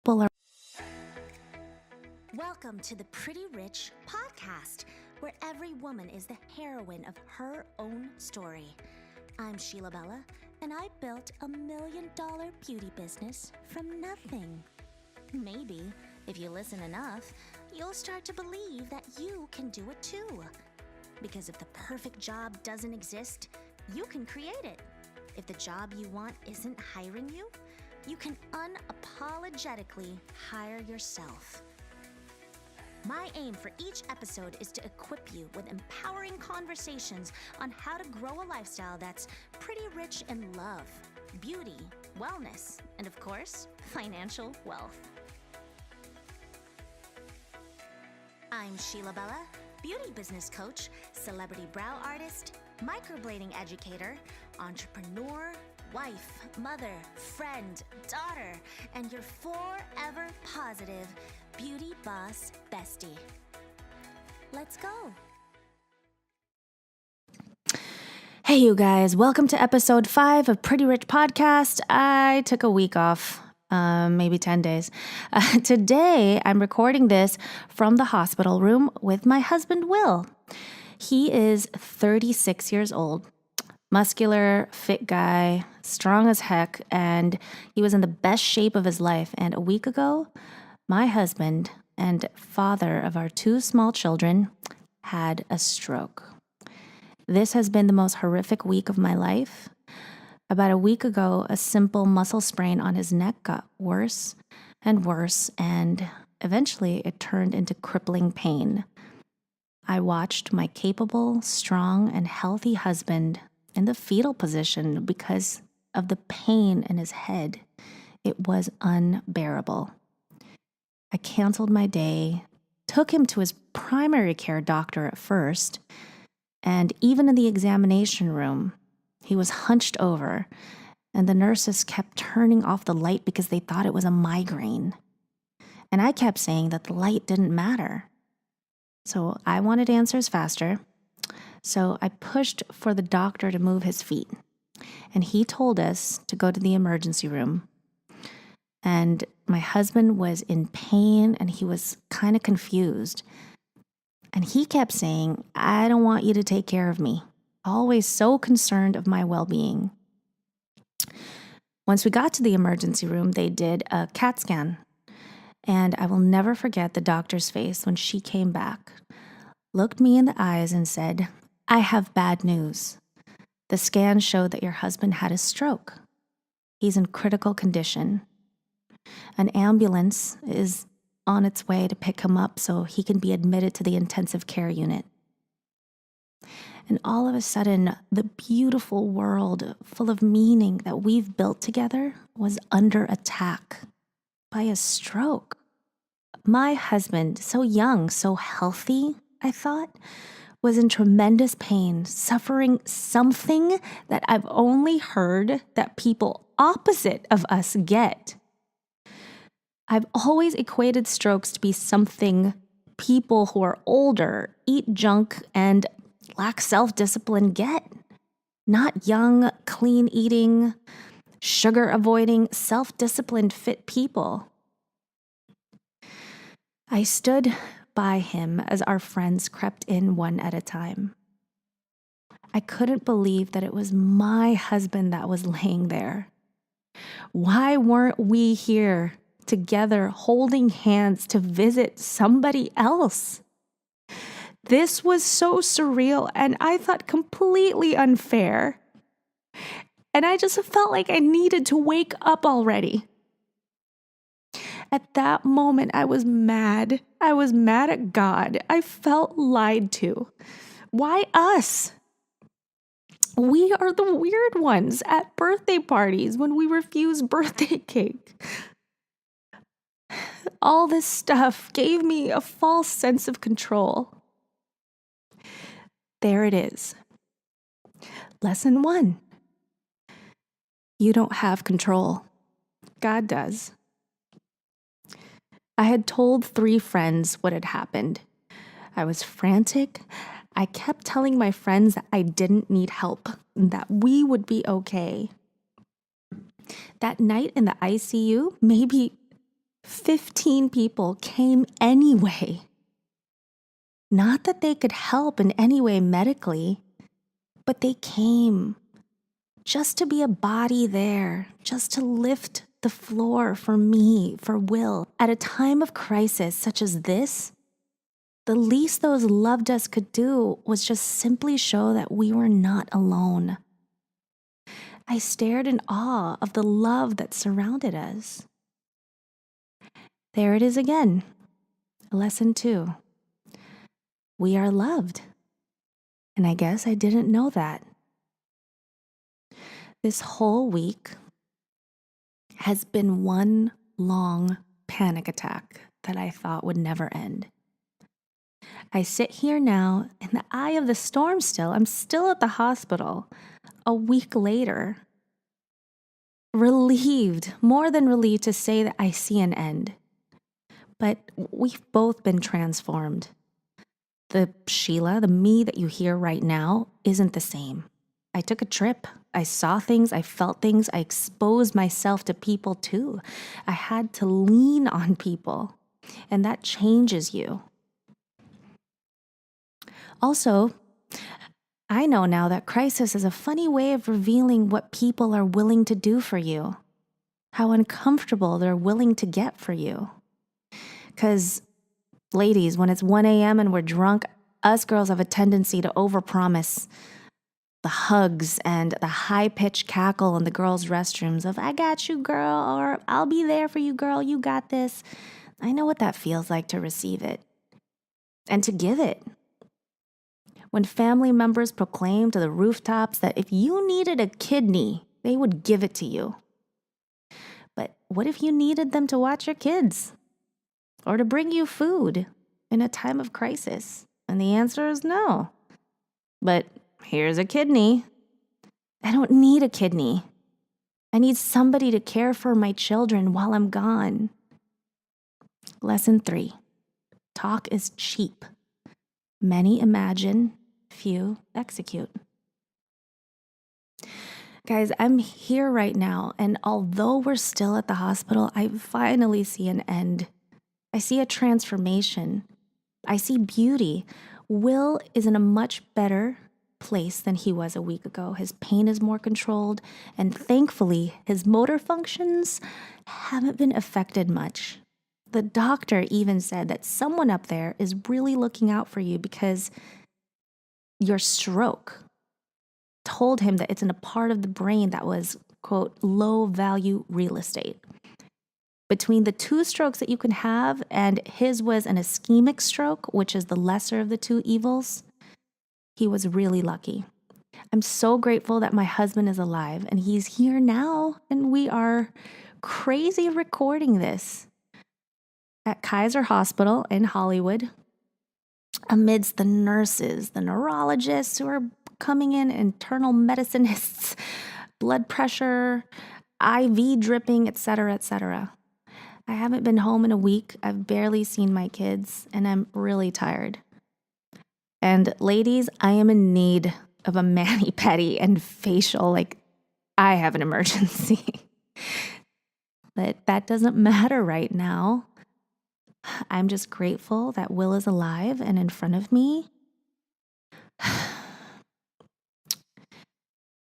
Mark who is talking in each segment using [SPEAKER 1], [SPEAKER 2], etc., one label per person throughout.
[SPEAKER 1] people are...
[SPEAKER 2] Welcome to the Pretty Rich podcast, where every woman is the heroine of her own story. I'm Sheila, and I built $1 million beauty business from nothing. Maybe, if you listen enough, you'll start to believe that you can do it too. Because if the perfect job doesn't exist, you can create it. If the job you want isn't hiring you, you can unapologetically hire yourself. My aim for each episode is to equip you with empowering conversations on how to grow a lifestyle that's pretty rich in love, beauty, wellness, and of course, financial wealth. I'm Sheila, beauty business coach, celebrity brow artist, microblading educator, entrepreneur, wife, mother, friend, daughter, and your forever positive beauty boss bestie. Let's go.
[SPEAKER 1] Hey, you guys. Welcome to episode 5 of Pretty Rich Podcast. I took a week off, maybe 10 days. Today, I'm recording this from the hospital room with my husband, Will. He is 36 years old. Muscular, fit guy, strong as heck, and he was in the best shape of his life. And a week ago, my husband and father of our 2 small children had a stroke. This has been the most horrific week of my life. About a week ago, a simple muscle sprain on his neck got worse and worse, and eventually it turned into crippling pain. I watched my capable, strong, and healthy husband in the fetal position because of the pain in his head. It was unbearable. I canceled my day, took him to his primary care doctor at first, and even in the examination room, he was hunched over, and the nurses kept turning off the light because they thought it was a migraine. And I kept saying that the light didn't matter. So I wanted answers faster. So I pushed for the doctor to move his feet. And he told us to go to the emergency room. And my husband was in pain and he was kind of confused. And he kept saying, I don't want you to take care of me. Always so concerned of my well-being. Once we got to the emergency room, they did a CAT scan. And I will never forget the doctor's face when she came back, looked me in the eyes and said, I have bad news. The scan showed that your husband had a stroke. He's in critical condition. An ambulance is on its way to pick him up so he can be admitted to the intensive care unit. And all of a sudden, the beautiful world full of meaning that we've built together was under attack by a stroke. My husband, so young, so healthy, I thought, was in tremendous pain, suffering something that I've only heard that people opposite of us get. I've always equated strokes to be something people who are older, eat junk, and lack self-discipline get. Not young, clean-eating, sugar-avoiding, self-disciplined, fit people. I stood by him as our friends crept in one at a time. I couldn't believe that it was my husband that was laying there. Why weren't we here together holding hands to visit somebody else? This was so surreal and I thought completely unfair. And I just felt like I needed to wake up already. At that moment, I was mad. I was mad at God. I felt lied to. Why us? We are the weird ones at birthday parties when we refuse birthday cake. All this stuff gave me a false sense of control. There it is. Lesson 1. You don't have control. God does. I had told 3 friends what had happened. I was frantic. I kept telling my friends that I didn't need help, that we would be okay. That night in the ICU, maybe 15 people came anyway. Not that they could help in any way medically, but they came just to be a body there, just to lift the floor for me, for Will. At a time of crisis such as this, the least those loved us could do was just simply show that we were not alone. I stared in awe of the love that surrounded us. There it is again. Lesson 2. We are loved. And I guess I didn't know that. This whole week has been one long panic attack that I thought would never end. I sit here now in the eye of the storm still. I'm still at the hospital a week later. Relieved, more than relieved to say that I see an end. But we've both been transformed. The Sheila, the me that you hear right now, isn't the same. I took a trip. I saw things, I felt things, I exposed myself to people too. I had to lean on people, and that changes you. Also, I know now that crisis is a funny way of revealing what people are willing to do for you, how uncomfortable they're willing to get for you. Because, ladies, when it's 1 a.m. and we're drunk, us girls have a tendency to overpromise. The hugs and the high-pitched cackle in the girls' restrooms of, I got you, girl, or I'll be there for you, girl, you got this. I know what that feels like to receive it and to give it. When family members proclaim to the rooftops that if you needed a kidney, they would give it to you. But what if you needed them to watch your kids or to bring you food in a time of crisis? And the answer is no. But here's a kidney. I don't need a kidney. I need somebody to care for my children while I'm gone. Lesson 3. Talk is cheap. Many imagine, few execute. Guys, I'm here right now, and although we're still at the hospital, I finally see an end. I see a transformation. I see beauty. Will is in a much better place than he was a week ago. His pain is more controlled, and thankfully, his motor functions haven't been affected much. The doctor even said that someone up there is really looking out for you because your stroke told him that it's in a part of the brain that was, quote, low value real estate. Between the 2 strokes that you can have, and his was an ischemic stroke, which is the lesser of the 2 evils, he was really lucky. I'm so grateful that my husband is alive and he's here now, and we are crazy recording this at Kaiser Hospital in Hollywood amidst the nurses, the neurologists who are coming in, internal medicinists, blood pressure, IV dripping, etc., etc. I haven't been home in a week. I've barely seen my kids, and I'm really tired. And ladies, I am in need of a mani-pedi and facial. Like, I have an emergency. But that doesn't matter right now. I'm just grateful that Will is alive and in front of me.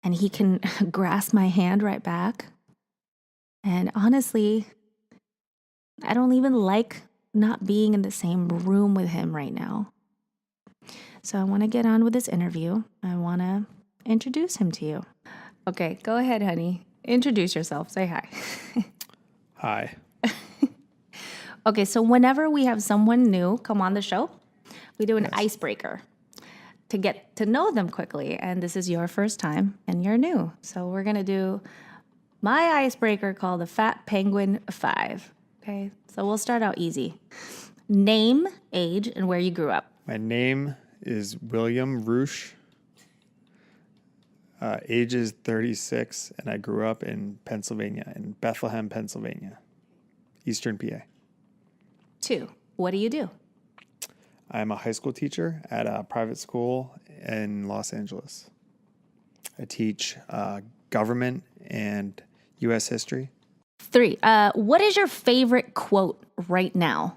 [SPEAKER 1] And he can grasp my hand right back. And honestly, I don't even like not being in the same room with him right now. So I want to get on with this interview. I want to introduce him to you. Okay, go ahead, honey. Introduce yourself. Say hi.
[SPEAKER 3] Hi.
[SPEAKER 1] Okay, so whenever we have someone new come on the show, we do an icebreaker to get to know them quickly. And this is your first time and you're new. So we're going to do my icebreaker called the Fat Penguin 5. Okay, so we'll start out easy. Name, age, and where you grew up.
[SPEAKER 3] My name is William Roosh. Age is 36, and I grew up in Pennsylvania, in Bethlehem, Pennsylvania, Eastern PA.
[SPEAKER 1] 2, what do you do?
[SPEAKER 3] I'm a high school teacher at a private school in Los Angeles. I teach government and U.S. history.
[SPEAKER 1] 3. What is your favorite quote right now?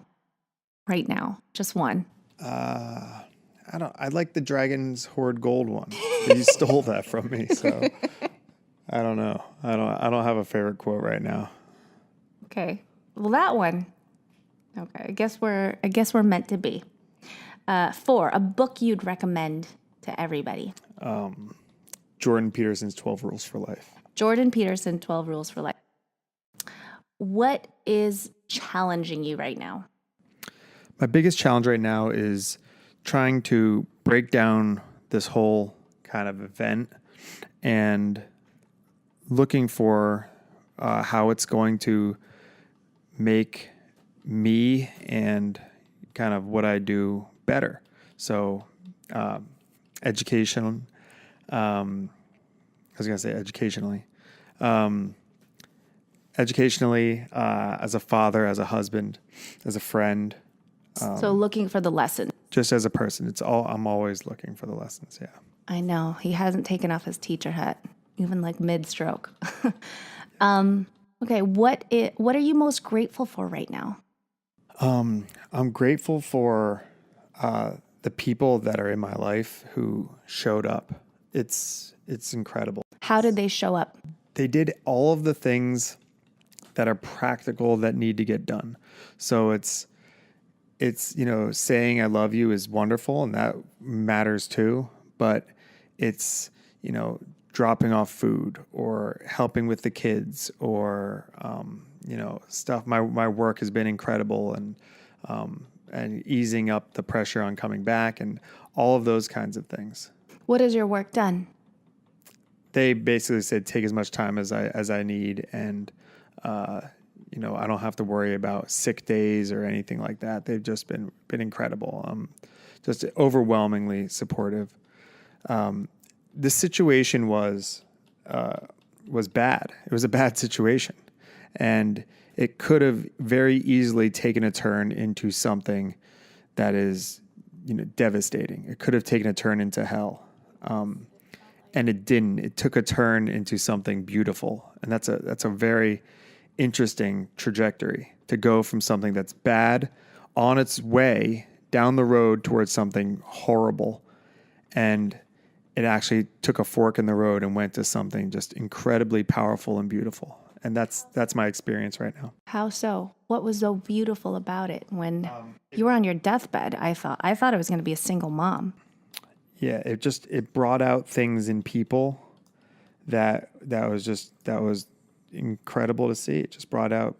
[SPEAKER 1] Right now, just one.
[SPEAKER 3] I like the Dragon's Hoard Gold one, but you stole that from me, so I don't know. I don't have a favorite quote right now.
[SPEAKER 1] Okay. Well, that one. Okay. I guess we're meant to be. 4. A book you'd recommend to everybody.
[SPEAKER 3] Jordan Peterson's 12 Rules for Life.
[SPEAKER 1] Jordan Peterson, 12 Rules for Life. What is challenging you right now?
[SPEAKER 3] My biggest challenge right now is trying to break down this whole kind of event and looking for how it's going to make me and kind of what I do better. So, education. I was going to say educationally. Educationally, as a father, as a husband, as a friend.
[SPEAKER 1] So looking for the lesson.
[SPEAKER 3] Just as a person, I'm always looking for the lessons. Yeah.
[SPEAKER 1] I know he hasn't taken off his teacher hat, even like mid-stroke. Okay. What are you most grateful for right now?
[SPEAKER 3] I'm grateful for the people that are in my life who showed up. It's incredible.
[SPEAKER 1] How did they show up?
[SPEAKER 3] They did all of the things that are practical that need to get done. So it's saying I love you is wonderful and that matters too, but it's dropping off food or helping with the kids or stuff. My work has been incredible and easing up the pressure on coming back and all of those kinds of things.
[SPEAKER 1] What has your work done?
[SPEAKER 3] They basically said take as much time as I need, and I don't have to worry about sick days or anything like that. They've just been incredible. Just overwhelmingly supportive. The situation was bad. It was a bad situation, and it could have very easily taken a turn into something that is, devastating. It could have taken a turn into hell. And it didn't. It took a turn into something beautiful. And that's a very interesting trajectory to go from something that's bad on its way down the road towards something horrible. And it actually took a fork in the road and went to something just incredibly powerful and beautiful. And that's my experience right now.
[SPEAKER 1] How so? What was so beautiful about it when you were on your deathbed? I thought I was going to be a single mom.
[SPEAKER 3] Yeah, it brought out things in people that was incredible to see. It just brought out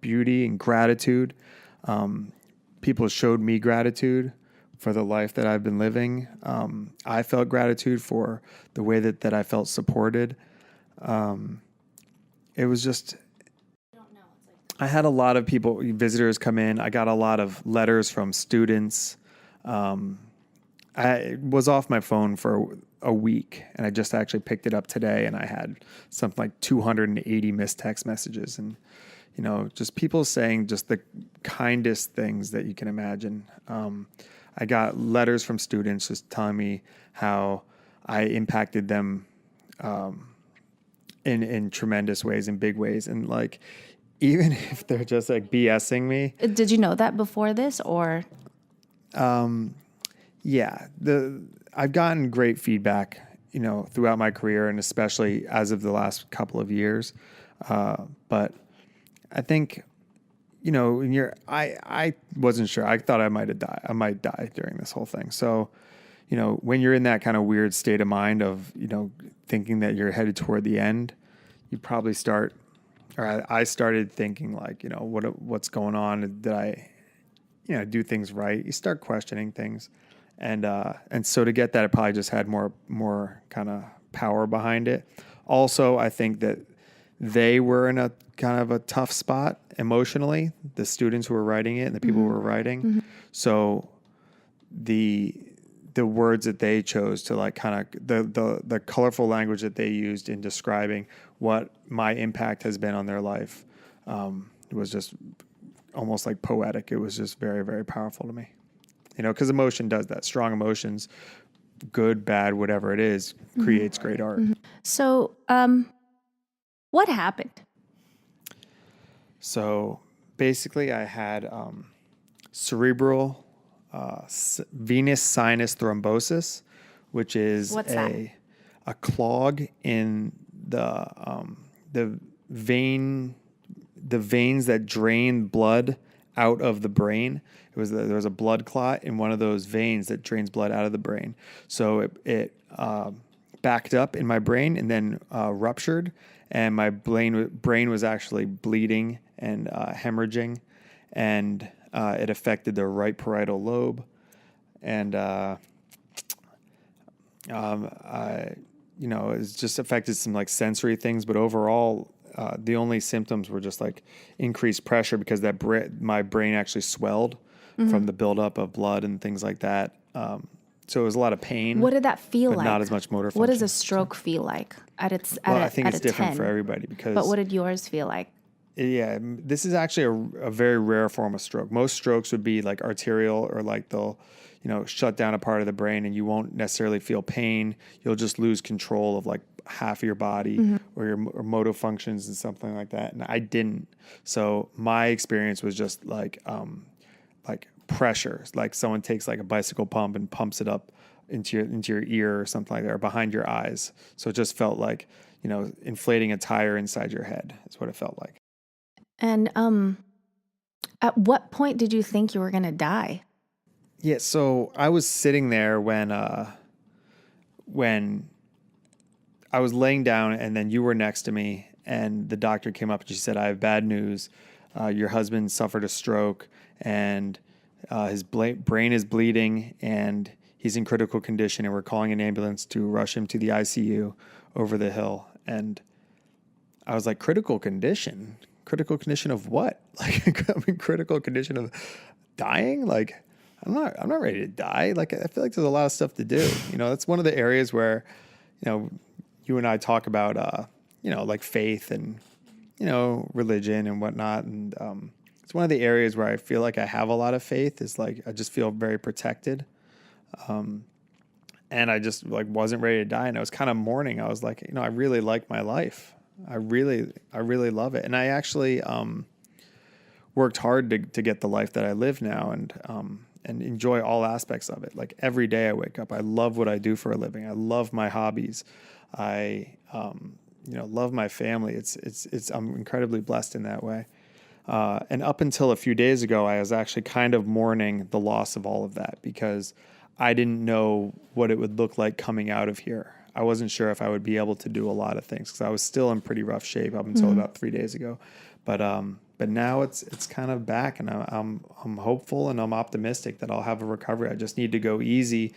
[SPEAKER 3] beauty and gratitude. People showed me gratitude for the life that I've been living. I felt gratitude for the way that I felt supported. It was just, I had a lot of visitors come in. I got a lot of letters from students. I was off my phone for a week, and I just actually picked it up today, and I had something like 280 missed text messages, and just people saying just the kindest things that you can imagine. I got letters from students just telling me how I impacted them in tremendous ways, in big ways, and like even if they're just like BSing me.
[SPEAKER 1] Did you know that before this, or?
[SPEAKER 3] Yeah, I've gotten great feedback, throughout my career, and especially as of the last couple of years. But I think, I wasn't sure. I thought I might die during this whole thing. So, when you're in that kind of weird state of mind of, thinking that you're headed toward the end, you probably I started thinking like, what's going on? Did I, do things right? You start questioning things. And so to get that, it probably just had more kind of power behind it. Also, I think that they were in a kind of a tough spot emotionally, the students who were writing it and the people who were writing. Mm-hmm. So the words that they chose to like kind of the colorful language that they used in describing what my impact has been on their life was just almost like poetic. It was just very, very powerful to me. Because emotion does that. Strong emotions, good, bad, whatever it is, creates great art.
[SPEAKER 1] Mm-hmm. So, what happened?
[SPEAKER 3] So basically I had cerebral venous sinus thrombosis, which is
[SPEAKER 1] What's that?
[SPEAKER 3] a clog in the veins that drain blood out of the brain. There was a blood clot in one of those veins that drains blood out of the brain. So it backed up in my brain and then ruptured, and my brain was actually bleeding and hemorrhaging, and it affected the right parietal lobe, and it's just affected some like sensory things, but overall, the only symptoms were just like increased pressure because my brain actually swelled from the buildup of blood and things like that. So it was a lot of pain.
[SPEAKER 1] What did that feel
[SPEAKER 3] but
[SPEAKER 1] like?
[SPEAKER 3] not as much motor function.
[SPEAKER 1] What does a stroke feel like
[SPEAKER 3] I think it's different
[SPEAKER 1] 10?
[SPEAKER 3] for everybody because.
[SPEAKER 1] But what did yours feel like?
[SPEAKER 3] Yeah, this is actually a very rare form of stroke. Most strokes would be like arterial, or like they'll, shut down a part of the brain and you won't necessarily feel pain. You'll just lose control of like half of your body or your motor functions and something like that. And I didn't. So my experience was just like pressure. Like someone takes like a bicycle pump and pumps it up into your ear or something like that, or behind your eyes. So it just felt like, inflating a tire inside your head is what it felt like.
[SPEAKER 1] And at what point did you think you were going to die?
[SPEAKER 3] Yeah, so I was sitting there when I was laying down, and then you were next to me, and the doctor came up and she said, "I have bad news. Your husband suffered a stroke, and his brain is bleeding, and he's in critical condition, and we're calling an ambulance to rush him to the ICU over the hill." And I was like, critical condition? Critical condition of what? Like, I'm in critical condition of dying? Like, I'm not ready to die. Like, I feel like there's a lot of stuff to do. That's one of the areas where, you and I talk about, like faith and, religion and whatnot. And it's one of the areas where I feel like I have a lot of faith, is like, I just feel very protected. And I just like wasn't ready to die. And I was kind of mourning. I was like, I really like my life. I really love it. And I actually worked hard to get the life that I live now, and enjoy all aspects of it. Like every day I wake up, I love what I do for a living. I love my hobbies. I love my family. I'm incredibly blessed in that way. And up until a few days ago, I was actually kind of mourning the loss of all of that because I didn't know what it would look like coming out of here. I wasn't sure if I would be able to do a lot of things because I was still in pretty rough shape up until about 3 days ago. But now it's kind of back, and I'm hopeful and I'm optimistic that I'll have a recovery. I just need to go easy,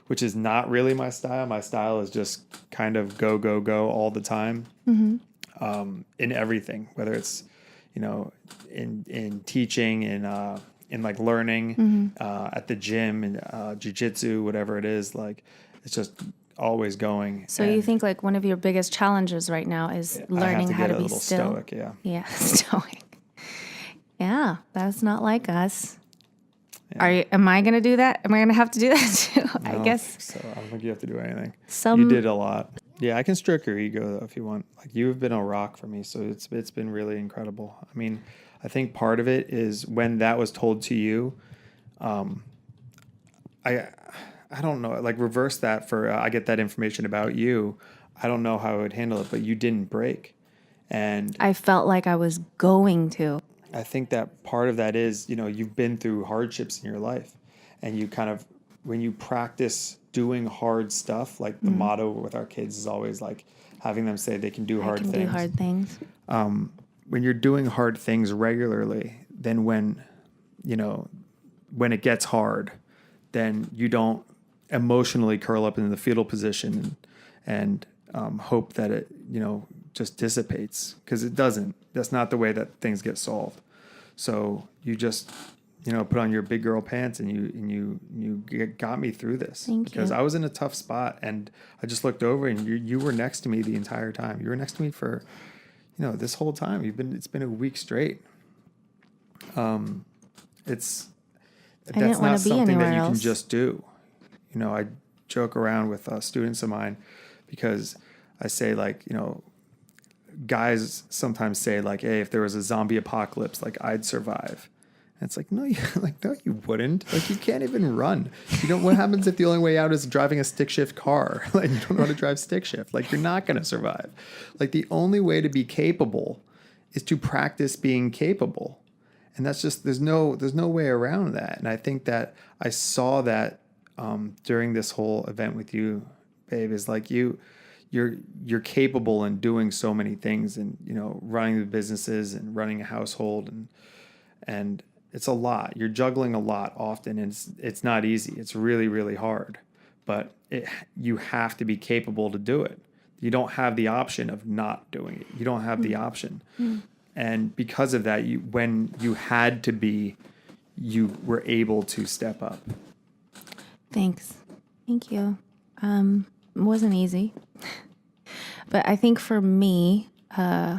[SPEAKER 3] which is not really my style. My style is just kind of go all the time, in everything, whether it's in teaching, in like learning, at the gym, and jiu-jitsu, whatever it is. Like it's just always going.
[SPEAKER 1] So you think like one of your biggest challenges right now is learning how to be still?
[SPEAKER 3] Stoic, yeah.
[SPEAKER 1] Yeah, stoic. Yeah, that's not like us. Yeah. Am I going to do that? Am I going to have to do that too?
[SPEAKER 3] I
[SPEAKER 1] guess.
[SPEAKER 3] So I don't think you have to do anything. You did a lot. Yeah, I can stroke your ego though if you want. Like you've been a rock for me, so it's been really incredible. I mean, I think part of it is when that was told to you, I don't know, like reverse that for, I get that information about you. I don't know how I would handle it, but you didn't break. And
[SPEAKER 1] I felt like I was going to.
[SPEAKER 3] I think that part of that is, you've been through hardships in your life, and you kind of, when you practice doing hard stuff, like the motto with our kids is always like having them say they can do hard things.
[SPEAKER 1] Do hard things.
[SPEAKER 3] When you're doing hard things regularly, then when it gets hard, then you don't emotionally curl up in the fetal position and hope that it, just dissipates, because it doesn't. That's not the way that things get solved. So you just, put on your big girl pants and you got me through this. Because I was in a tough spot, and I just looked over, and you were next to me the entire time. You were next to me for, this whole time. It's been a week straight. That's not something that you can just do. I joke around with students of mine because I say, like, guys sometimes say like, hey, if there was a zombie apocalypse, like I'd survive. And it's like, no, you wouldn't. Like, you can't even run. What happens if the only way out is driving a stick shift car? Like, you don't know how to drive stick shift. Like, you're not going to survive. Like, the only way to be capable is to practice being capable. And that's just, there's no way around that. And I think that I saw that during this whole event with you, babe, is like you're capable in doing so many things, and, running the businesses and running a household, and it's a lot. You're juggling a lot often, and it's not easy. It's really, really hard, but you have to be capable to do it. You don't have the option of not doing it. You don't have the option. And because of that, when you had to be, you were able to step up.
[SPEAKER 1] Thanks. Thank you. It wasn't easy, but I think for me, yeah,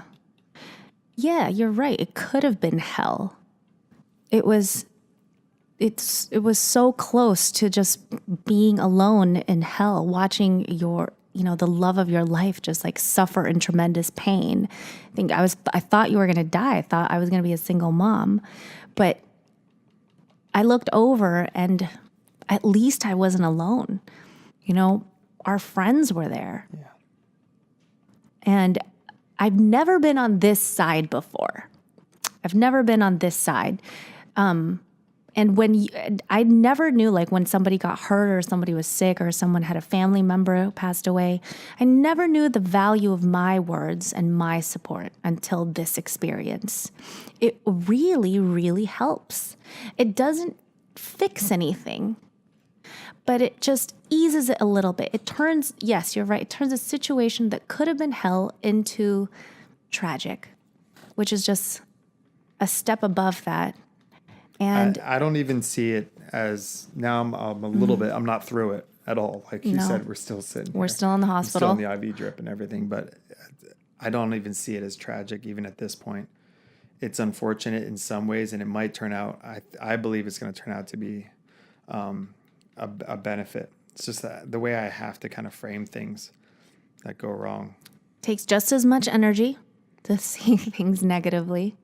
[SPEAKER 1] you're right. It could have been hell. It was so close to just being alone in hell, watching the love of your life just like suffer in tremendous pain. I thought you were going to die. I thought I was going to be a single mom, but I looked over and at least I wasn't alone. Our friends were there.
[SPEAKER 3] Yeah.
[SPEAKER 1] And I've never been on this side before. I've never been on this side. And I never knew, like, when somebody got hurt or somebody was sick or someone had a family member who passed away, I never knew the value of my words and my support until this experience. It really, really helps. It doesn't fix anything, but it just eases it a little bit. It turns, yes, you're right, it turns a situation that could have been hell into tragic, which is just a step above that. And
[SPEAKER 3] I don't even see it as, now I'm a little bit, I'm not through it at all. Like you said, we're still sitting
[SPEAKER 1] We're still in the hospital.
[SPEAKER 3] I'm still in the IV drip and everything, but I don't even see it as tragic even at this point. It's unfortunate in some ways, and it might turn out, I believe it's going to turn out to be a benefit. It's just that the way I have to kind of frame things that go wrong.
[SPEAKER 1] Takes just as much energy to see things negatively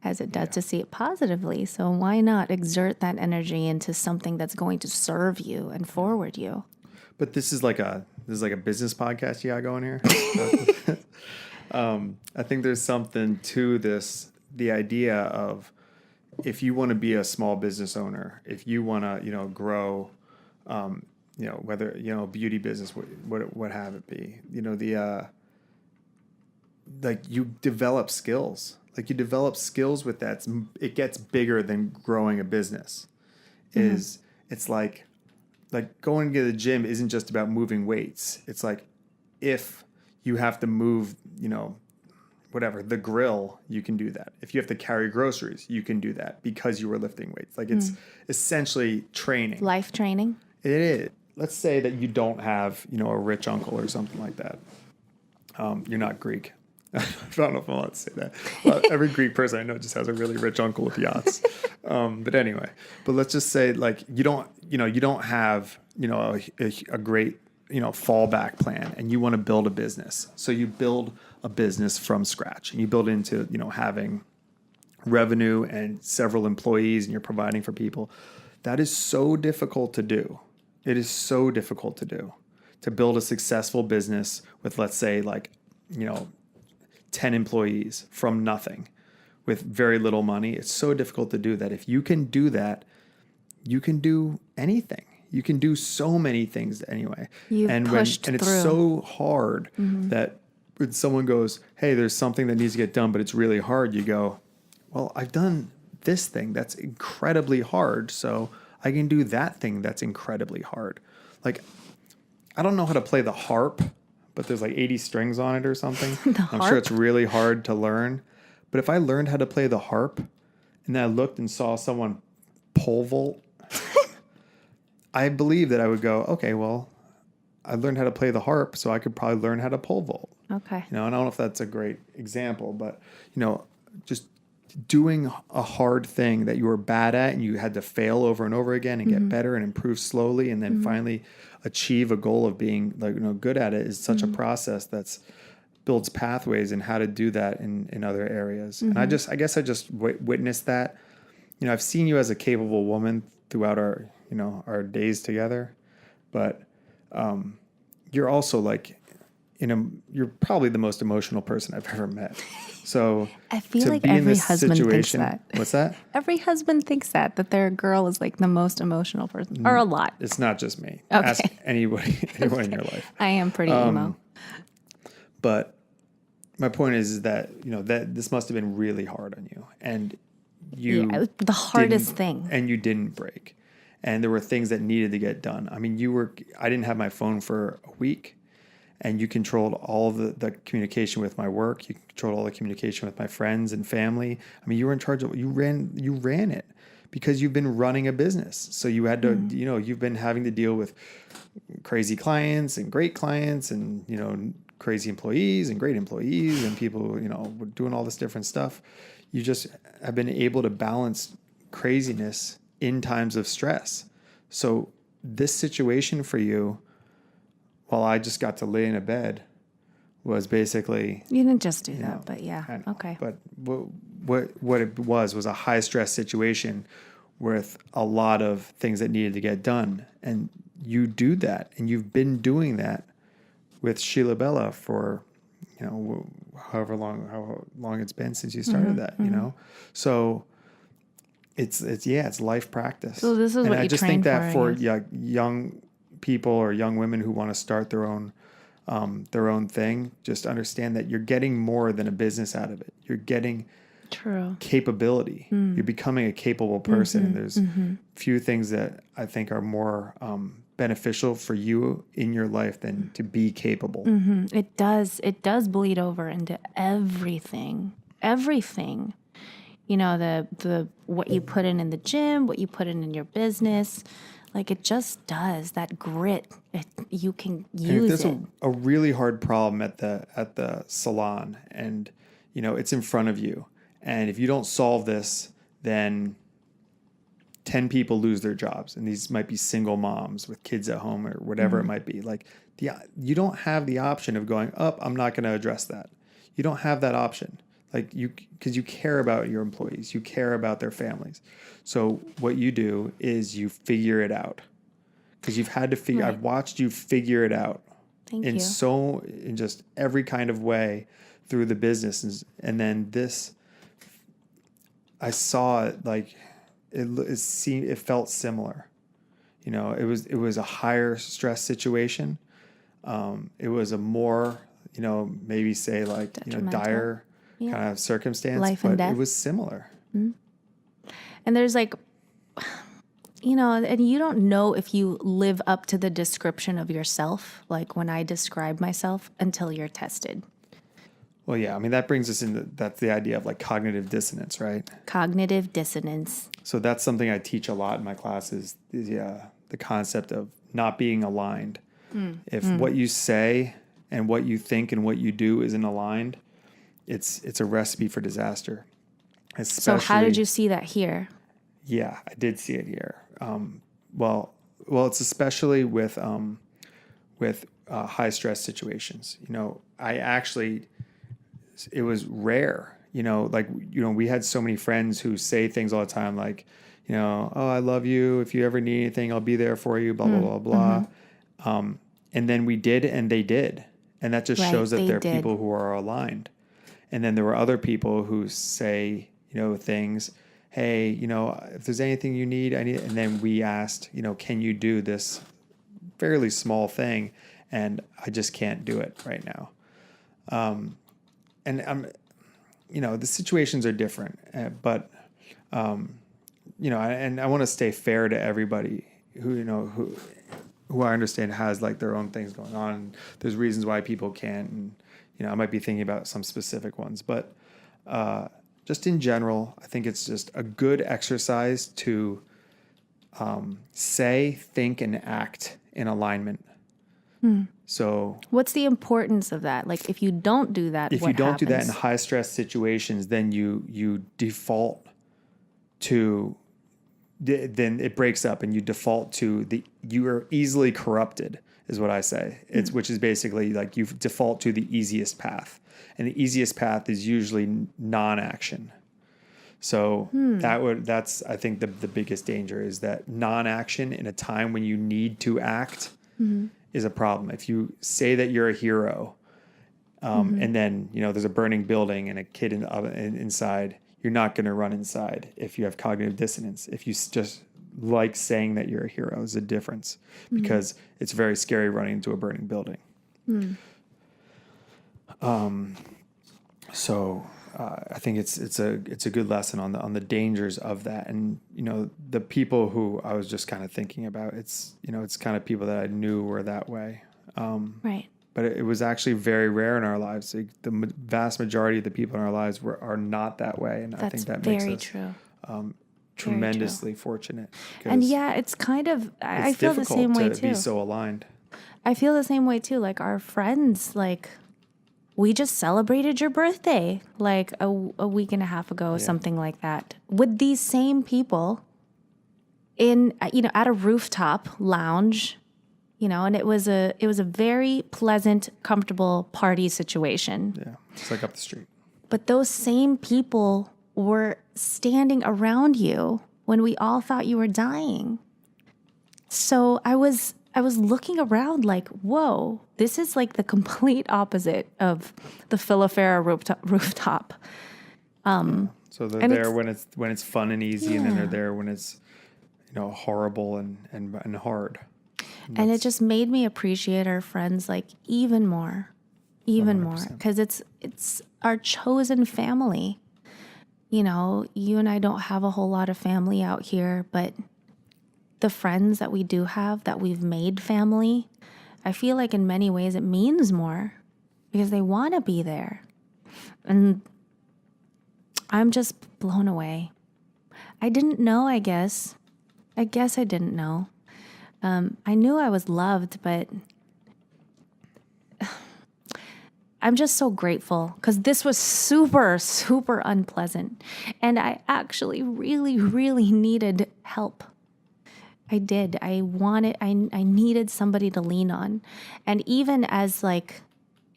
[SPEAKER 1] as it does to see it positively. So why not exert that energy into something that's going to serve you and forward you?
[SPEAKER 3] But this is like a business podcast you got going here. I think there's something to this, the idea of, if you want to be a small business owner, if you want to, grow, whether, beauty business, what have it be, like, you develop skills. Like, you develop skills with that. It gets bigger than growing a business. It's like going to the gym isn't just about moving weights. It's like, if you have to move, whatever, the grill, you can do that. If you have to carry groceries, you can do that because you were lifting weights. Like, it's essentially training.
[SPEAKER 1] Life training.
[SPEAKER 3] It is. Let's say that you don't have, a rich uncle or something like that. You're not Greek. I don't know if I'm allowed to say that. Well, every Greek person I know just has a really rich uncle with yachts. But anyway, let's just say, like, you don't have, a great, fallback plan, and you want to build a business. So you build a business from scratch, and you build into, having revenue and several employees, and you're providing for people. That is so difficult to do. It is so difficult to do, to build a successful business with, let's say, like, 10 employees from nothing with very little money. It's so difficult to do that. If you can do you can do anything. You can do so many things anyway. It's so hard that when someone goes, hey, there's something that needs to get done, but it's really hard, you go, well, I've done this thing that's incredibly hard, so I can do that thing that's incredibly hard. Like, I don't know how to play the harp, but there's like 80 strings on it or something. I'm sure it's really hard to learn. But if I learned how to play the harp, and then I looked and saw someone pole vault, I believe that I would go, okay, well, I learned how to play the harp, so I could probably learn how to pole vault.
[SPEAKER 1] Okay.
[SPEAKER 3] And I don't know if that's a great example, but, just doing a hard thing that you were bad at and you had to fail over and over again and get better and improve slowly, and then finally achieve a goal of being, like, good at it, is such a process that's builds pathways and how to do that in other areas. And I guess I just witnessed that. I've seen you as a capable woman throughout our days together, but you're also like, you're probably the most emotional person I've ever met. So
[SPEAKER 1] I feel
[SPEAKER 3] to
[SPEAKER 1] like
[SPEAKER 3] be in
[SPEAKER 1] every
[SPEAKER 3] this
[SPEAKER 1] husband thinks
[SPEAKER 3] situation,
[SPEAKER 1] that.
[SPEAKER 3] what's that?
[SPEAKER 1] Every husband thinks that their girl is like the most emotional person, or a lot.
[SPEAKER 3] It's not just me.
[SPEAKER 1] Okay.
[SPEAKER 3] Ask anyone in your life.
[SPEAKER 1] I am pretty emo.
[SPEAKER 3] But my point is that, that this must have been really hard on you, and
[SPEAKER 1] It was the hardest thing.
[SPEAKER 3] And you didn't break. And there were things that needed to get done. I mean, I didn't have my phone for a week, and you controlled all of the communication with my work. You controlled all the communication with my friends and family. I mean, you were in charge of, you ran it because you've been running a business. So you had to, you've been having to deal with crazy clients and great clients and, crazy employees and great employees and people, doing all this different stuff. You just have been able to balance craziness in times of stress. So this situation for you, while I just got to lay in a bed, was basically...
[SPEAKER 1] You didn't just do that, but yeah. Okay.
[SPEAKER 3] But what it was a high stress situation with a lot of things that needed to get done. And you do that, and you've been doing that with Sheila Bella for, how long it's been since you started that, So it's life practice.
[SPEAKER 1] So this is
[SPEAKER 3] and
[SPEAKER 1] what
[SPEAKER 3] I
[SPEAKER 1] you
[SPEAKER 3] just
[SPEAKER 1] train
[SPEAKER 3] think that for
[SPEAKER 1] I guess.
[SPEAKER 3] young people or young women who want to start their own thing, just understand that you're getting more than a business out of it. You're getting capability. You're becoming a capable person. And there's few things that I think are more beneficial for you in your life than to be capable.
[SPEAKER 1] It does bleed over into everything. The what you put in the gym, what you put in your business. Like, it just does. That grit, you can use
[SPEAKER 3] there's
[SPEAKER 1] it.
[SPEAKER 3] a really hard problem at the salon, and it's in front of you. And if you don't solve this, then 10 people lose their jobs, and these might be single moms with kids at home or whatever it might be. Like, you don't have the option of going, I'm not going to address that. You don't have that option. Like, because you care about your employees, you care about their families. So what you do is you figure it out, because you've had to figure.
[SPEAKER 1] Right.
[SPEAKER 3] I've watched you figure it out in just every kind of way through the businesses, and then this, I saw it like it felt similar. It was a higher stress situation. It was a more maybe say like dire kind of circumstance,
[SPEAKER 1] life
[SPEAKER 3] but
[SPEAKER 1] and death.
[SPEAKER 3] It was similar.
[SPEAKER 1] And there's like, and you don't know if you live up to the description of yourself, like when I describe myself, until you're tested.
[SPEAKER 3] Well, yeah, I mean, that brings us into, that's the idea of like cognitive dissonance, right?
[SPEAKER 1] Cognitive dissonance.
[SPEAKER 3] So that's something I teach a lot in my classes, the concept of not being aligned. If what you say and what you think and what you do isn't aligned, it's a recipe for disaster.
[SPEAKER 1] So how did you see that here?
[SPEAKER 3] Yeah, I did see it here. Well, it's especially with high stress situations. It was rare. We had so many friends who say things all the time, like, I love you. If you ever need anything, I'll be there for you. Blah blah blah blah. And then we did, and they did, and that just shows that there are people who are aligned. And then there were other people who say, things. Hey, if there's anything you need, I need. And then we asked, can you do this fairly small thing? And I just can't do it right now. And I'm, the situations are different, but, and I want to stay fair to everybody who I understand has like their own things going on. And there's reasons why people can't, and, I might be thinking about some specific ones, but, just in general, I think it's just a good exercise to say, think, and act in alignment. So
[SPEAKER 1] what's the importance of that? Like, if you don't do that,
[SPEAKER 3] if
[SPEAKER 1] what
[SPEAKER 3] you don't
[SPEAKER 1] happens?
[SPEAKER 3] do that in high stress situations, then you default to then it breaks up and you default to you are easily corrupted is what I say. Which is basically like you default to the easiest path, and the easiest path is usually non-action. So that's, I think the biggest danger is that non-action in a time when you need to act is a problem. If you say that you're a hero, and then, there's a burning building and a kid inside, you're not going to run inside if you have cognitive dissonance. If you just like saying that you're a hero is a difference, because it's very scary running into a burning building. So I think it's a good lesson on the dangers of that. And, the people who I was just kind of thinking about, it's kind of people that I knew were that way.
[SPEAKER 1] Right.
[SPEAKER 3] But it was actually very rare in our lives. The vast majority of the people in our lives are not that way. And I think that makes us
[SPEAKER 1] true.
[SPEAKER 3] Tremendously fortunate.
[SPEAKER 1] And yeah, it's kind of, I feel the same way too.
[SPEAKER 3] It's difficult to be so aligned.
[SPEAKER 1] I feel the same way too. Like our friends, like we just celebrated your birthday like a week and a half ago, something like that, with these same people in, at a rooftop lounge, and it was a very pleasant, comfortable party situation.
[SPEAKER 3] Yeah. It's like up the street.
[SPEAKER 1] But those same people were standing around you when we all thought you were dying. So I was looking around like, whoa, this is like the complete opposite of the Filafera rooftop.
[SPEAKER 3] So they're there when it's fun and easy, and then they're there when it's horrible and hard.
[SPEAKER 1] And it just made me appreciate our friends like even more,
[SPEAKER 3] 100%.
[SPEAKER 1] because it's our chosen family. You and I don't have a whole lot of family out here, but the friends that we do have, that we've made family, I feel like in many ways it means more because they want to be there. And I'm just blown away. I didn't know, I guess. I didn't know. I knew I was loved, but I'm just so grateful because this was super, super unpleasant. And I actually really, really needed help. I did. I needed somebody to lean on. And even as like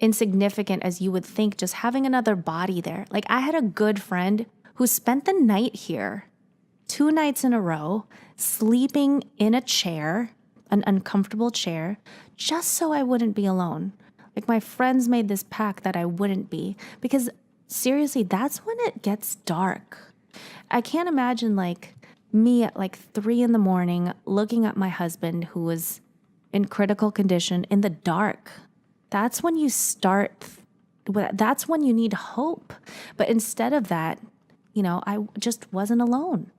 [SPEAKER 1] insignificant as you would think, just having another body there. Like I had a good friend who spent the night here 2 nights in a row, sleeping in a chair, an uncomfortable chair, just so I wouldn't be alone. Like my friends made this pact that I wouldn't be, because seriously, that's when it gets dark. I can't imagine like me at like 3 a.m, looking at my husband who was in critical condition in the dark. That's when you start, that's when you need hope. But instead of that, I just wasn't alone.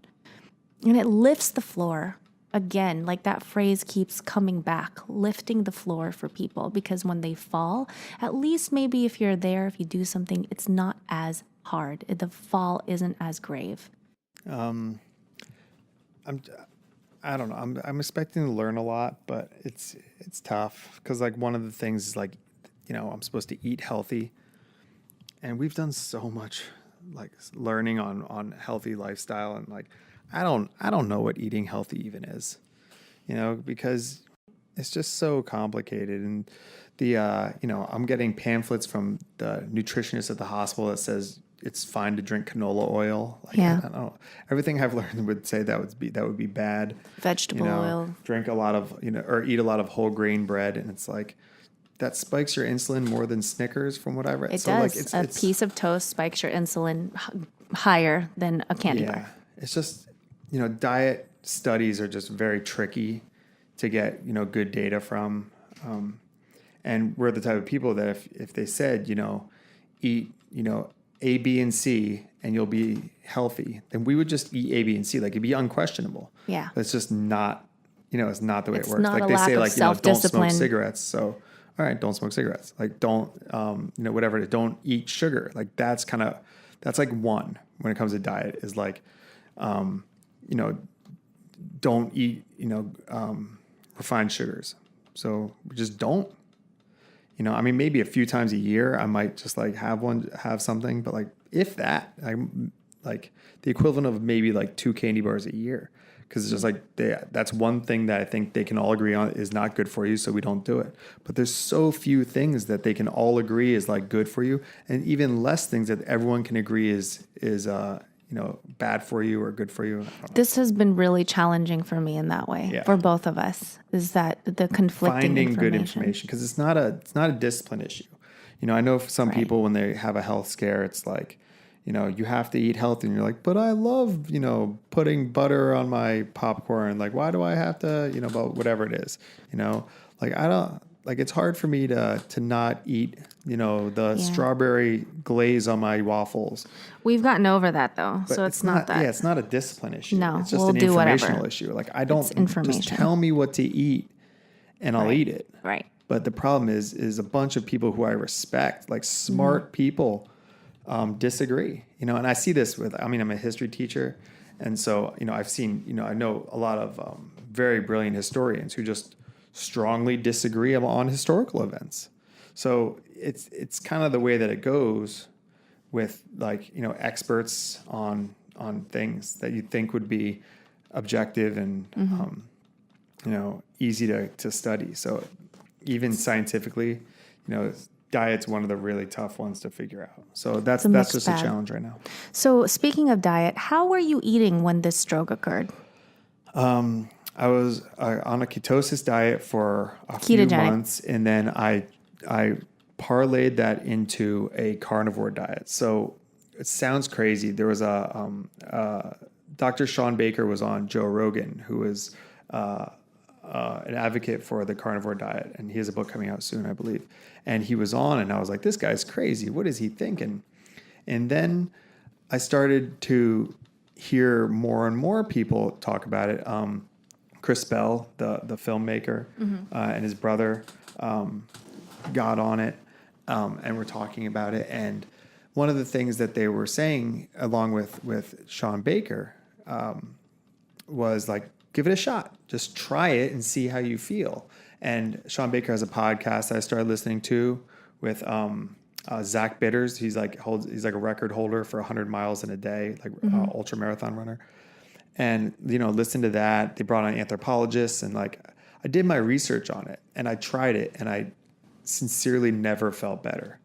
[SPEAKER 1] And it lifts the floor. Again, like that phrase keeps coming back, lifting the floor for people, because when they fall, at least maybe if you're there, if you do something, it's not as hard. The fall isn't as grave.
[SPEAKER 3] I don't know. I'm expecting to learn a lot, but it's tough because like one of the things is like, I'm supposed to eat healthy, and we've done so much like learning on healthy lifestyle, and like I don't know what eating healthy even is, because it's just so complicated. And the I'm getting pamphlets from the nutritionist at the hospital that says it's fine to drink canola oil. Like,
[SPEAKER 1] yeah.
[SPEAKER 3] I don't know. Everything I've learned would say that would be bad.
[SPEAKER 1] Vegetable oil.
[SPEAKER 3] Drink a lot of, or eat a lot of whole grain bread. And it's like, that spikes your insulin more than Snickers from what I read.
[SPEAKER 1] It does. Like, a piece of toast spikes your insulin higher than a candy bar.
[SPEAKER 3] It's just, diet studies are just very tricky to get, good data from. And we're the type of people that if they said, eat, A, B, and C, and you'll be healthy, then we would just eat A, B, and C. Like it'd be unquestionable.
[SPEAKER 1] Yeah.
[SPEAKER 3] But it's just not, it's not the way it works.
[SPEAKER 1] Not
[SPEAKER 3] like
[SPEAKER 1] a
[SPEAKER 3] they
[SPEAKER 1] lack
[SPEAKER 3] say,
[SPEAKER 1] of
[SPEAKER 3] like, don't
[SPEAKER 1] self-discipline.
[SPEAKER 3] smoke cigarettes. So, all right, don't smoke cigarettes. Like don't, whatever. Don't eat sugar. Like that's like one when it comes to diet is like, don't eat, refined sugars. So we just don't. Maybe a few times a year I might just like have something, but like if that, like the equivalent of maybe like 2 candy bars a year. Because it's just like that's one thing that I think they can all agree on is not good for you, so we don't do it. But there's so few things that they can all agree is like good for you, and even less things that everyone can agree is bad for you or good for you.
[SPEAKER 1] This has been really challenging for me in that way, for both of us, is that the conflicting
[SPEAKER 3] finding good information, because it's not a discipline issue. I know for some people when they have a health scare, it's like, you have to eat healthy, and you're like, but I love, putting butter on my popcorn. Like, why do I have to, but whatever it is, like I don't like, it's hard for me to not eat, the strawberry glaze on my waffles.
[SPEAKER 1] We've gotten over that though.
[SPEAKER 3] But
[SPEAKER 1] so it's not that.
[SPEAKER 3] Yeah, it's not a discipline issue.
[SPEAKER 1] No,
[SPEAKER 3] it's just
[SPEAKER 1] we'll
[SPEAKER 3] an
[SPEAKER 1] do
[SPEAKER 3] informational
[SPEAKER 1] whatever.
[SPEAKER 3] issue. Like I don't
[SPEAKER 1] information.
[SPEAKER 3] just tell me what to eat and I'll eat it.
[SPEAKER 1] Right.
[SPEAKER 3] But the problem is a bunch of people who I respect, like smart people, disagree, and I see this I'm a history teacher. And so, I've seen, I know a lot of very brilliant historians who just strongly disagree on historical events. So it's kind of the way that it goes with like, experts on things that you think would be objective and, easy to study. So even scientifically, diet's one of the really tough ones to figure out. So that's just a challenge right now.
[SPEAKER 1] So speaking of diet, how were you eating when this stroke occurred?
[SPEAKER 3] I was on a ketosis diet for a few months, and then I parlayed that into a carnivore diet. So it sounds crazy. There was Dr. Sean Baker was on Joe Rogan, who is an advocate for the carnivore diet, and he has a book coming out soon, I believe. And he was on, and I was like, this guy's crazy. What is he thinking? And then I started to hear more and more people talk about it. Chris Bell, the filmmaker, and his brother got on it, and were talking about it. And one of the things that they were saying, along with Sean Baker, was like, give it a shot. Just try it and see how you feel. And Sean Baker has a podcast I started listening to with Zach Bitters. He's like a record holder for 100 miles in a day, like ultra marathon runner. And listen to that. They brought on anthropologists, and like I did my research on it, and I tried it, and I sincerely never felt better.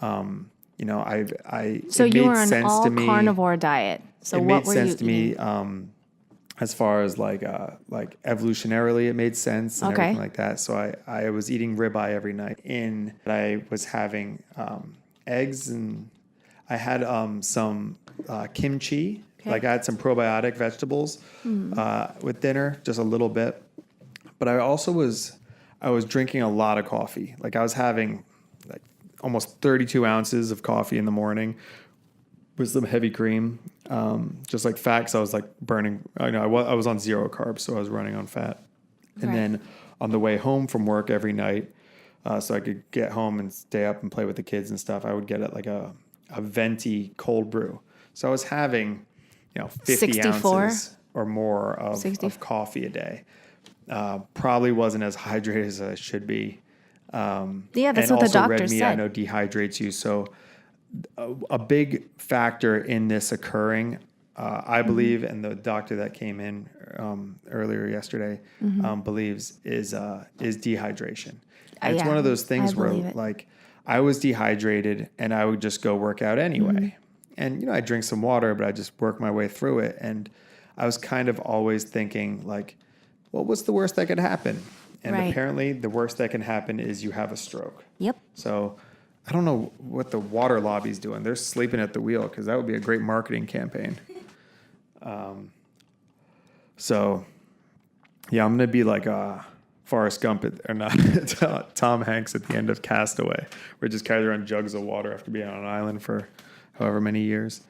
[SPEAKER 1] So you were on all carnivore diet. So what were you eating? It made sense to me.
[SPEAKER 3] As far as like evolutionarily, it made sense and everything like that. So I was eating ribeye every night. I was having eggs, and I had some kimchi. Okay. Like I had some probiotic vegetables with dinner, just a little bit. But I also was drinking a lot of coffee. Like I was having like almost 32 ounces of coffee in the morning with some heavy cream. Just like fat, because I was like burning. I was on 0 carbs, so I was running on fat. And then on the way home from work every night, so I could get home and stay up and play with the kids and stuff, I would get like a venti cold brew. So I was having 50
[SPEAKER 1] 64?
[SPEAKER 3] ounces or more of coffee a day. Probably wasn't as hydrated as I should be.
[SPEAKER 1] That's what the doctor said.
[SPEAKER 3] I know dehydrates you. So a big factor in this occurring, I believe, and the doctor that came in earlier yesterday believes is dehydration. And it's one of those things where like I was dehydrated and I would just go work out anyway. And I drink some water, but I just work my way through it. And I was kind of always thinking like, well, what's the worst that could happen? And apparently the worst that can happen is you have a stroke. Yep. So I don't know what the water lobby's doing. They're sleeping at the wheel, because that would be a great marketing campaign. So, yeah, I'm going to be like Forrest Gump, or not, Tom Hanks at the end of Castaway, where he just carries around jugs of water after being on an island for however many years.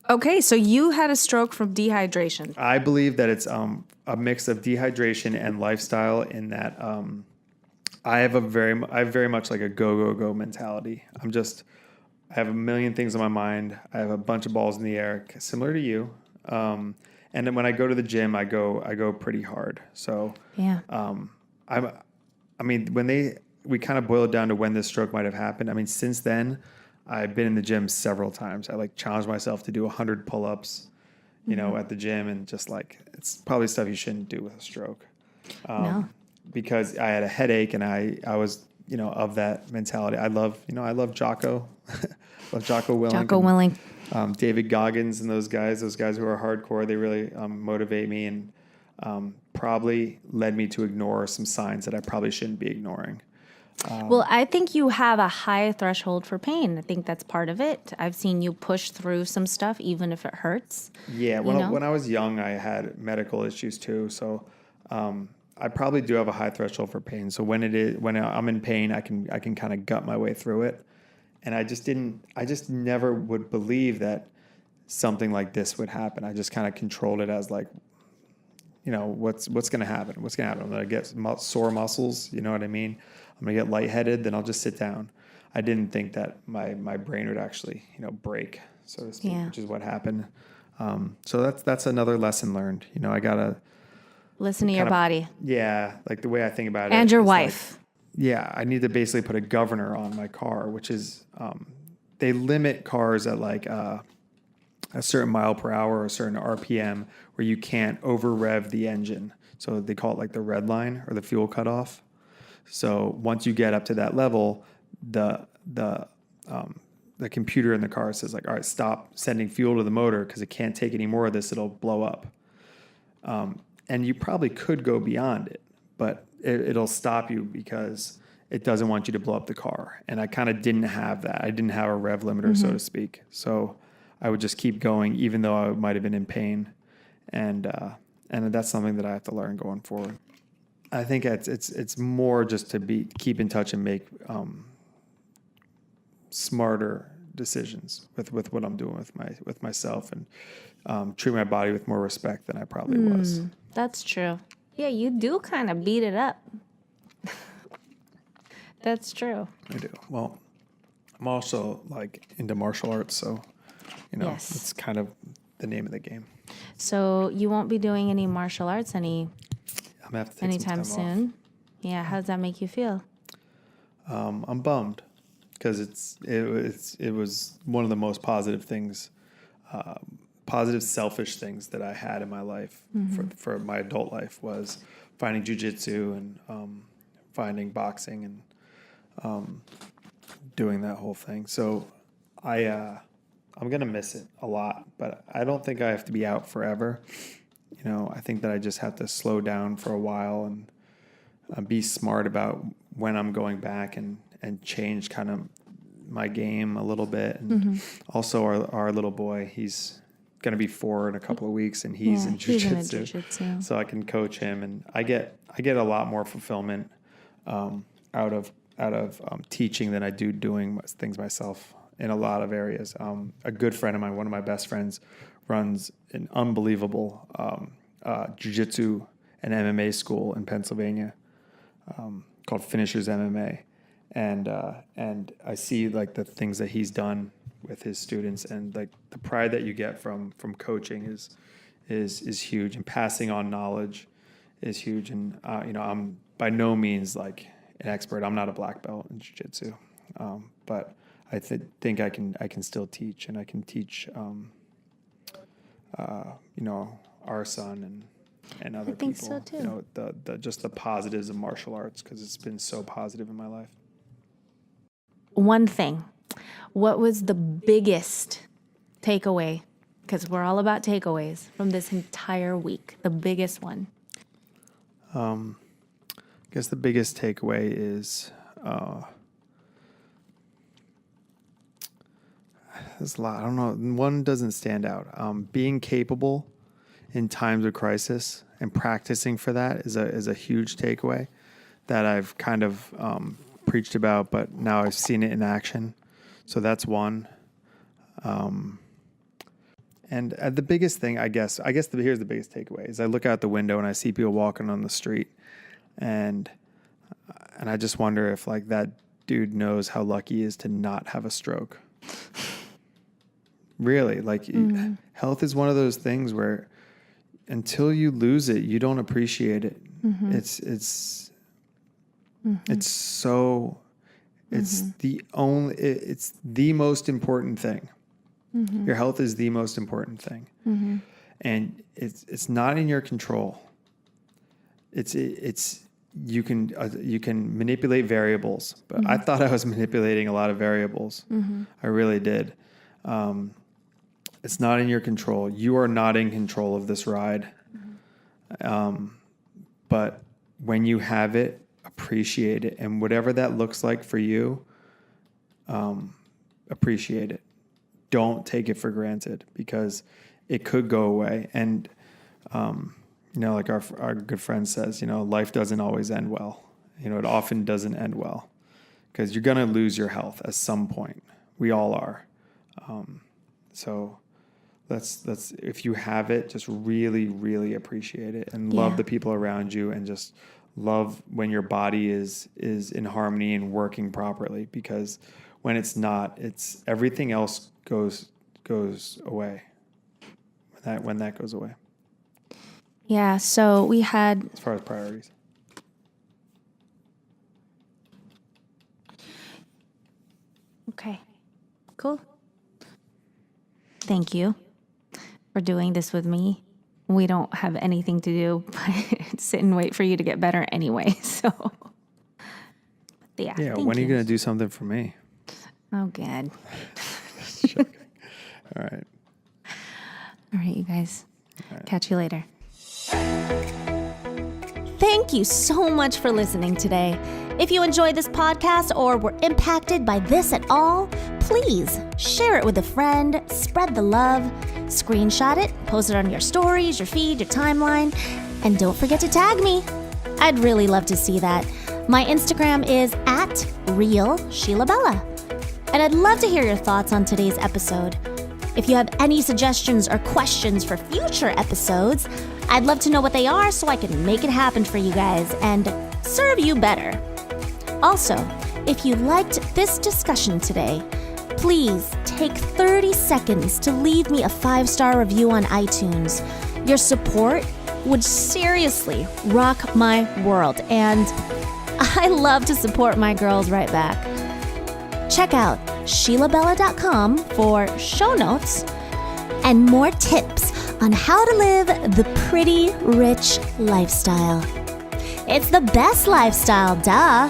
[SPEAKER 1] Okay, so you had a stroke from dehydration.
[SPEAKER 3] I believe that it's a mix of dehydration and lifestyle, in that I have very much like a go mentality. I have a million things on my mind. I have a bunch of balls in the air, similar to you. And then when I go to the gym, I go pretty hard. So yeah. When we kind of boil it down to when this stroke might have happened. I mean, since then, I've been in the gym several times. I like challenge myself to do 100 pull-ups, you know, at the gym, and just like, it's probably stuff you shouldn't do with a stroke.
[SPEAKER 1] No.
[SPEAKER 3] Because I had a headache, and I was, you know, of that mentality. I love Jocko, love Jocko Willink.
[SPEAKER 1] Jocko Willink.
[SPEAKER 3] David Goggins and those guys who are hardcore, they really motivate me, and probably led me to ignore some signs that I probably shouldn't be ignoring.
[SPEAKER 1] Well, I think you have a high threshold for pain. I think that's part of it. I've seen you push through some stuff, even if it hurts.
[SPEAKER 3] Yeah, when I was young, I had medical issues too. So I probably do have a high threshold for pain. So when I'm in pain, I can kind of gut my way through it. And I just never would believe that something like this would happen. I just kind of controlled it as like, you know, what's going to happen? What's going to happen? I'm going to get sore muscles. You know what I mean? I'm going to get lightheaded. Then I'll just sit down. I didn't think that my brain would actually, you know, break, so to speak, which is what happened. So that's another lesson learned. You know, I got to
[SPEAKER 1] listen to your body.
[SPEAKER 3] Yeah. Like the way I think about it.
[SPEAKER 1] And your wife.
[SPEAKER 3] Like, I need to basically put a governor on my car, which is, they limit cars at like a certain mile per hour or a certain RPM where you can't over rev the engine. So they call it like the red line or the fuel cutoff. So once you get up to that level, the computer in the car says like, all right, stop sending fuel to the motor because it can't take any more of this. It'll blow up. And you probably could go beyond it, but it'll stop you because it doesn't want you to blow up the car. And I kind of didn't have that. I didn't have a rev limiter, so to speak. So I would just keep going, even though I might have been in pain. And that's something that I have to learn going forward. I think it's more just to keep in touch and make smarter decisions with what I'm doing with myself, and treat my body with more respect than I probably was.
[SPEAKER 1] That's true. Yeah, you do kind of beat it up. That's true.
[SPEAKER 3] I do. Well, I'm also like into martial arts, so you know,
[SPEAKER 1] Yes.
[SPEAKER 3] it's kind of the name of the game.
[SPEAKER 1] So you won't be doing any martial arts
[SPEAKER 3] I'm gonna have to take
[SPEAKER 1] anytime
[SPEAKER 3] some time
[SPEAKER 1] soon.
[SPEAKER 3] off.
[SPEAKER 1] Yeah, how does that make you feel?
[SPEAKER 3] I'm bummed because it was one of the most positive things, positive selfish things that I had in my life for my adult life was finding jiu-jitsu and finding boxing and doing that whole thing. So I'm gonna miss it a lot, but I don't think I have to be out forever. You know, I think that I just have to slow down for a while and be smart about when I'm going back and change kind of my game a little bit. And also our little boy, he's going to be 4 in a couple of weeks, and he's in jiu-jitsu. So I can coach him, and I get a lot more fulfillment out of teaching than I do doing things myself in a lot of areas. A good friend of mine, one of my best friends, runs an unbelievable jiu-jitsu and MMA school in Pennsylvania called Finishers MMA. And I see like the things that he's done with his students, and like the pride that you get from coaching is huge, and passing on knowledge is huge. And you know, I'm by no means like an expert. I'm not a black belt in jiu-jitsu, but I think I can still teach, and I can teach you know, our son and other people. I think so too. You know, the just the positives of martial arts, because it's been so positive in my life.
[SPEAKER 1] One thing, what was the biggest takeaway? Because we're all about takeaways from this entire week. The biggest one.
[SPEAKER 3] I guess the biggest takeaway is there's a lot. I don't know. One doesn't stand out. Being capable in times of crisis and practicing for that is a huge takeaway that I've kind of preached about, but now I've seen it in action. So that's one. And the biggest thing, I guess here's the biggest takeaway is I look out the window and I see people walking on the street, and I just wonder if like that dude knows how lucky he is to not have a stroke. Really, like health is one of those things where until you lose it, you don't appreciate it. It's It's it's the most important thing. Your health is the most important thing. And it's not in your control. You can manipulate variables, but I thought I was manipulating a lot of variables. I really did. It's not in your control. You are not in control of this ride. But when you have it, appreciate it. And whatever that looks like for you, appreciate it. Don't take it for granted, because it could go away. And, like our good friend says, life doesn't always end well. It often doesn't end well, because you're going to lose your health at some point. We all are. So let's if you have it, just really, really appreciate it, and love the people around you, and just love when your body is in harmony and working properly, because when it's not, it's everything else goes away. When that goes away.
[SPEAKER 1] Yeah, so we had,
[SPEAKER 3] as far as priorities.
[SPEAKER 1] Okay, cool. Thank you for doing this with me. We don't have anything to do but sit and wait for you to get better anyway. So, yeah.
[SPEAKER 3] Yeah, when are you going to do something for me?
[SPEAKER 1] Oh, God.
[SPEAKER 3] All right.
[SPEAKER 1] All right, you guys. Catch you later. Thank you so much for listening today. If you enjoyed this podcast or were impacted by this at all, please share it with a friend, spread the love, screenshot it, post it on your stories, your feed, your timeline, and don't forget to tag me. I'd really love to see that. My Instagram is @RealSheilaBella. And I'd love to hear your thoughts on today's episode. If you have any suggestions or questions for future episodes, I'd love to know what they are so I can make it happen for you guys and serve you better. Also, if you liked this discussion today, please take 30 seconds to leave me a 5-star review on iTunes. Your support would seriously rock my world, and I love to support my girls right back. Check out SheilaBella.com for show notes and more tips on how to live the pretty rich lifestyle. It's the best lifestyle, duh.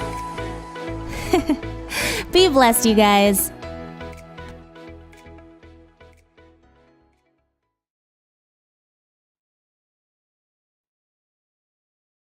[SPEAKER 1] Be blessed, you guys.